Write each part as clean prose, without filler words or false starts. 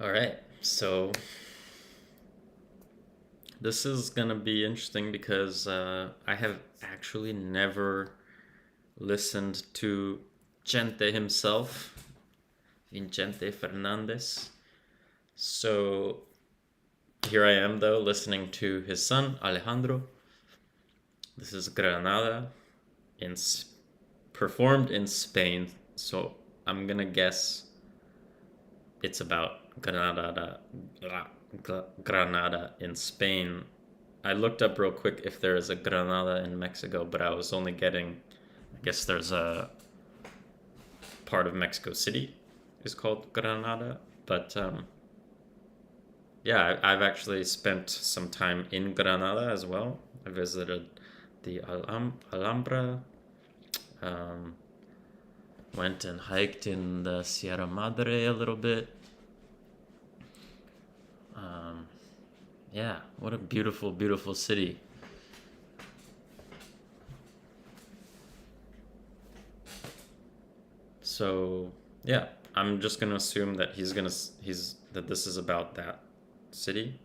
All right, so this is gonna be interesting because I have actually never listened to Chente himself, Vincente Fernandez. So here I am, though, listening to his son, Alejandro. This is Granada, in performed in Spain. So I'm gonna guess it's about Granada in Spain. I looked up real quick if there is a Granada in Mexico, but I was only getting, I guess there's a part of Mexico City is called Granada, but yeah, I've actually spent some time in Granada as well. I visited the Alhambra, went and hiked in the Sierra Madre a little bit. Yeah, what a beautiful, beautiful city. So yeah, I'm just gonna assume that that this is about that city,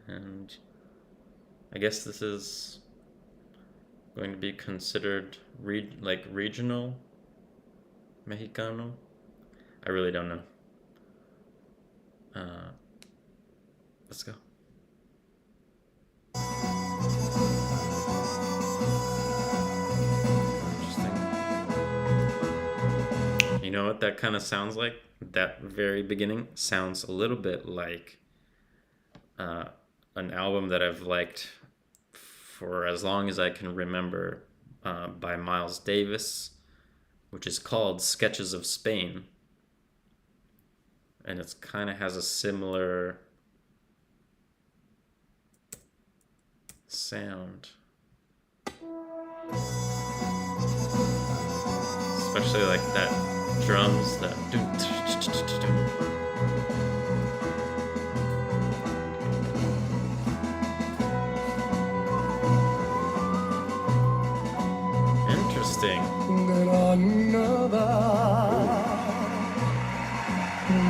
and I guess this is going to be considered regional Mexicano. I really don't know. Let's go. Interesting. You know what that kind of sounds like? That very beginning sounds a little bit like an album that I've liked for as long as I can remember, by Miles Davis, which is called Sketches of Spain. And it kind of has a similar sound. Especially like that drums, that interesting. Granada,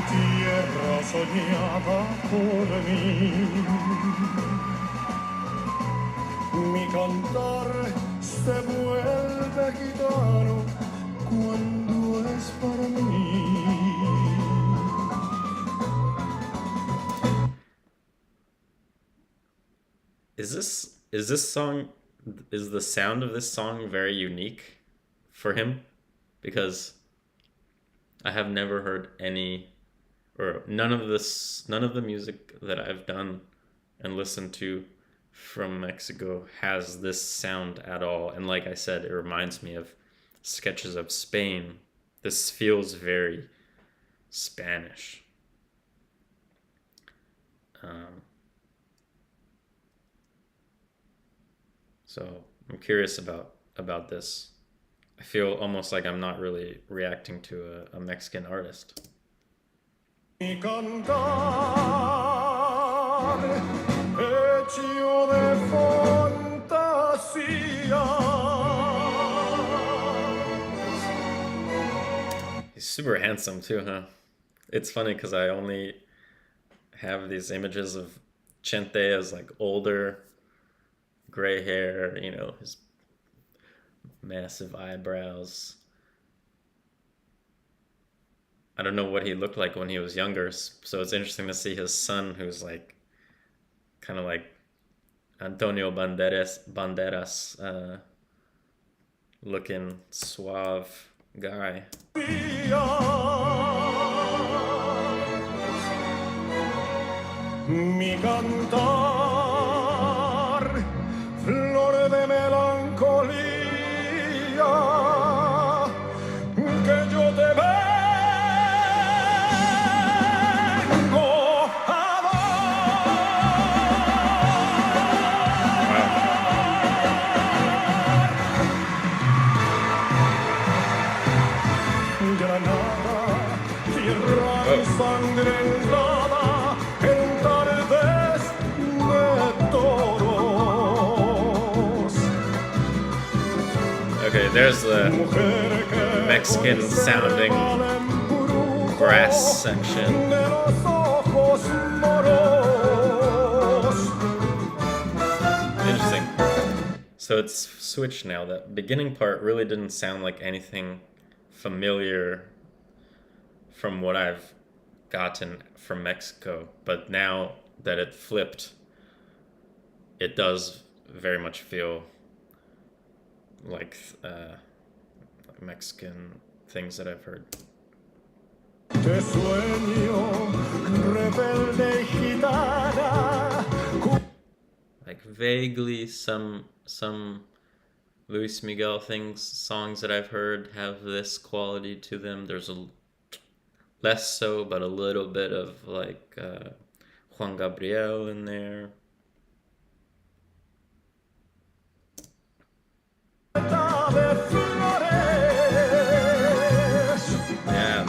tierra soñada por mí. Mi cantar se vuelve gitano cuando es para mí. Is the sound of this song very unique for him? Because I have never heard none of the music that I've done and listened to from Mexico has this sound at all. And like I said, it reminds me of Sketches of Spain. This feels very Spanish. So I'm curious about this. I feel almost like I'm not really reacting to a Mexican artist. Mi cantar hecho de fantasía. He's super handsome too, huh? It's funny because I only have these images of Chente as like older, gray hair, his massive eyebrows. I don't know what he looked like when he was younger, so it's interesting to see his son, who's like kind of like Antonio Banderas looking suave guy. Mi cantar, flor de melancolía, que yo te vengo a dar. Granada, tierra ensangrentada, en tardes de toros. Okay, there's the Mexican sounding brass section. ojos moros. Interesting. So it's switched now. That beginning part really didn't sound like anything familiar from what I've gotten from Mexico. But now that it flipped, it does very much feel like Mexican things that I've heard. Te sueño, rebelde gitana. Like vaguely some Luis Miguel songs that I've heard have this quality to them. There's a less so, but a little bit of like Juan Gabriel in there. Yeah,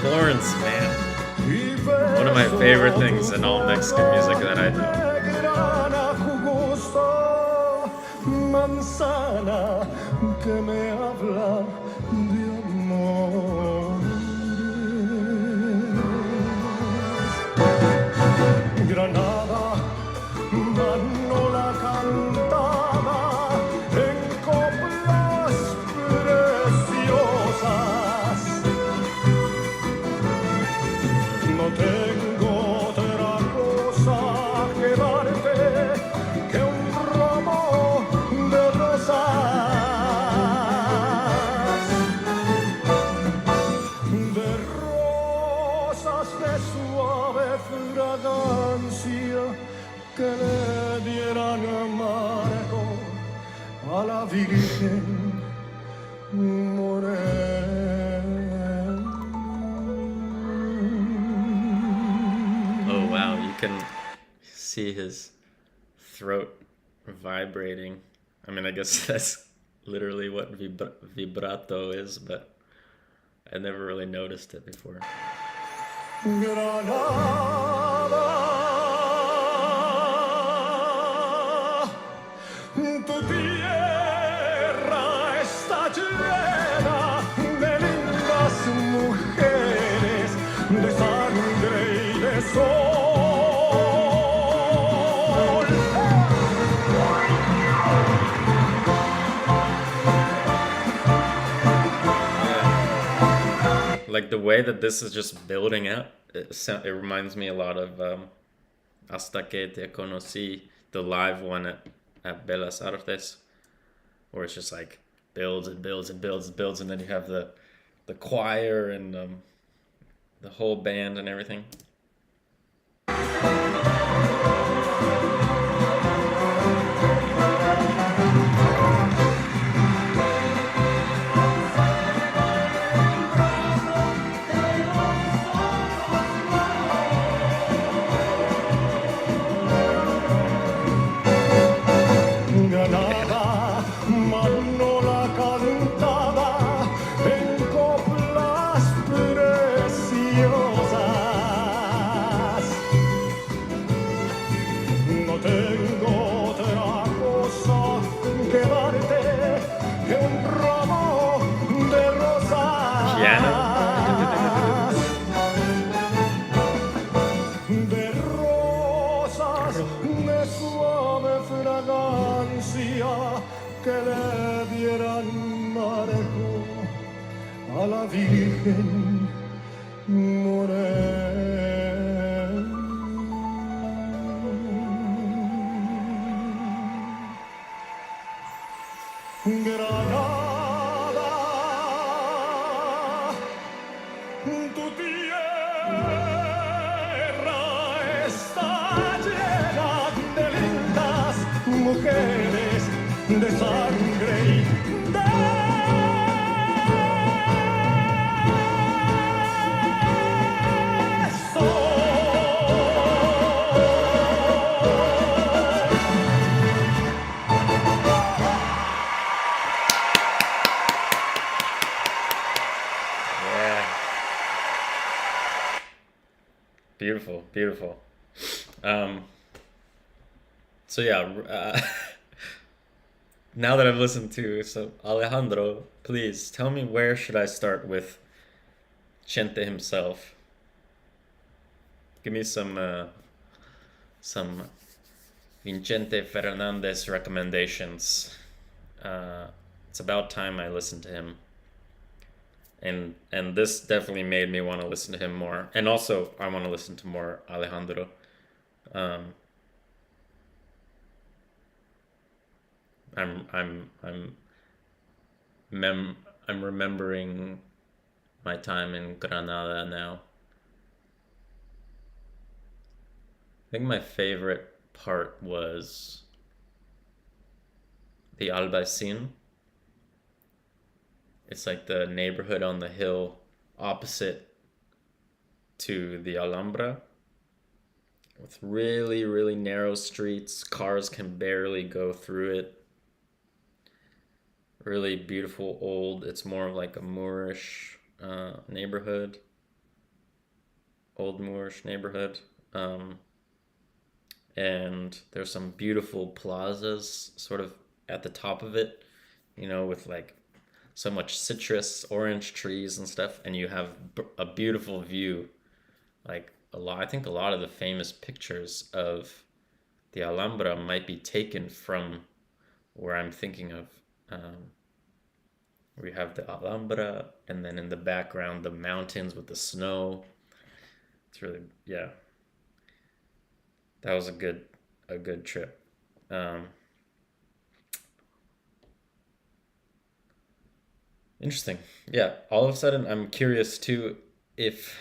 Florence, man. One of my favorite things in all Mexican music that I know. Manzana que me habla de amor. Granada, Manola cantaba en coplas preciosas. No tengo otra cosa que darte que un ramo de rosas de suave fragancia que le dieran amargo a la Virgen morena. Oh wow, you can see his throat vibrating. I mean, I guess that's literally what vibrato is, but I never really noticed it before. Granada, tu tierra está llena de lindas mujeres, de sangre y de sol. Like the way that this is just building up, it reminds me a lot of Hasta que te conocí, the live one at Bellas Artes, where it's just like builds and builds and builds and builds, and then you have the choir and the whole band and everything. Granada, Manola cantaba en coplas preciosas. No tengo otra cosa que darte que un ramo de rosas. Piano. De rosas de suave fragancia que le dieran marco a la Virgen morena. Granada, tu tierra está llena de lindas mujeres, de sangre y de Yeah. Beautiful, beautiful. So yeah, now that I've listened to, so Alejandro, please tell me, where should I start with Chente himself? Give me some Vicente Fernandez recommendations. It's about time I listened to him. And this definitely made me want to listen to him more. And also I want to listen to more Alejandro. Um, I'm I'm remembering my time in Granada now. I think my favorite part was the Albaicin. It's like the neighborhood on the hill opposite to the Alhambra with really, really narrow streets. Cars can barely go through it. Really beautiful old. It's more of like a Moorish neighborhood. Old Moorish neighborhood. And there's some beautiful plazas sort of at the top of it, with like so much citrus, orange trees and stuff, and you have a beautiful view. Like I think a lot of the famous pictures of the Alhambra might be taken from where I'm thinking of. We have the Alhambra, and then in the background the mountains with the snow. It's really, yeah. That was a good trip. Interesting. Yeah. All of a sudden, I'm curious too if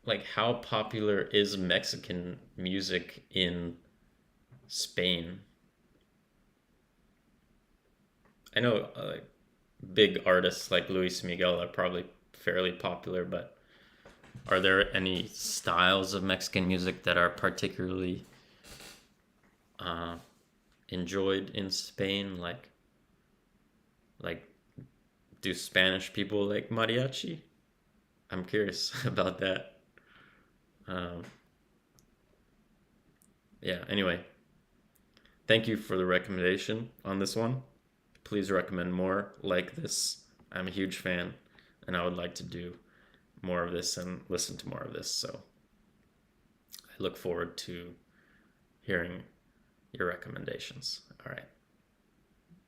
like how popular is Mexican music in Spain? I know like big artists like Luis Miguel are probably fairly popular, but are there any styles of Mexican music that are particularly enjoyed in Spain? Like, do Spanish people like mariachi? I'm curious about that. Yeah. Anyway, thank you for the recommendation on this one. Please recommend more like this. I'm a huge fan, and I would like to do more of this and listen to more of this. So I look forward to hearing your recommendations. All right.